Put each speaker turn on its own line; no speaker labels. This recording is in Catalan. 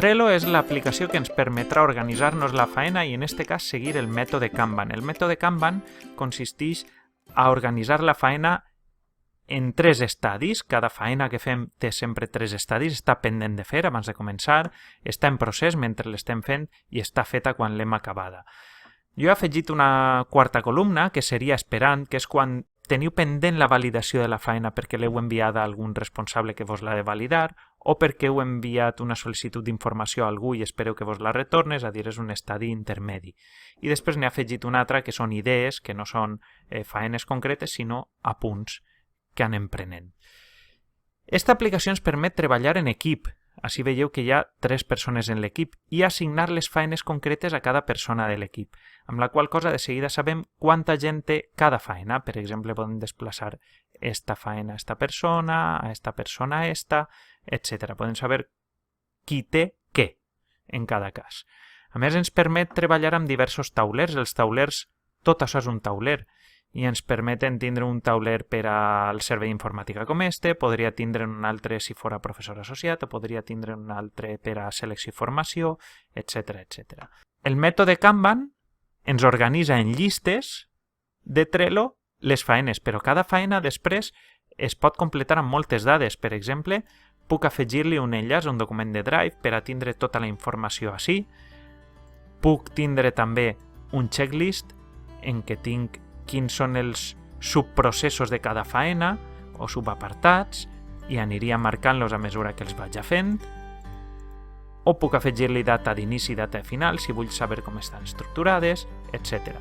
Trello és l'aplicació que ens permetrà organitzar-nos la faena i en aquest cas seguir el mètode Kanban. El mètode Kanban consisteix a organitzar la faena en 3 estadis. Cada faena que fem té sempre 3 estadis, està pendent de fer abans de començar, està en procés mentre l'estem fent i està feta quan l'hem acabada. Jo he afegit una quarta columna que seria esperant, que és quan teniu pendent la validació de la faena perquè l'heu enviada a algun responsable que vos l'ha de validar o perquè heu enviat una sol·licitud d'informació a algú i espereu que vos la retorni, és a dir, és un estadi intermedi. I després n'he afegit una altra que són idees, que no són faenes concretes, sinó apunts que anem prenent. Esta aplicació ens permet treballar en equip. Així veieu que hi ha 3 persones en l'equip i assignar les faenes concretes a cada persona de l'equip, amb la qual cosa de seguida sabem quanta gent té cada faena. Per exemple, podem desplaçar esta faena a esta persona, a esta persona a esta, etc. Podem saber qui té què en cada cas. A més, ens permet treballar amb diversos taulers. Els taulers, tot això és un tauler, i ens permeten tindre un tauler per al servei d'informàtica com este, podria tindre un altre si fora professor associat, o podria tindre un altre per a selecció i formació, etc. etc. El mètode Kanban ens organitza en llistes de Trello les faenes, però cada faena després es pot completar amb moltes dades. Per exemple, puc afegir-li un enllaç a un document de Drive per a tindre tota la informació així. Puc tindre també un checklist en què tinc quins són els subprocessos de cada faena o subapartats i aniria marcant-los a mesura que els vaig fent. O puc afegir-li data d'inici i data de final si vull saber com estan estructurades, etc.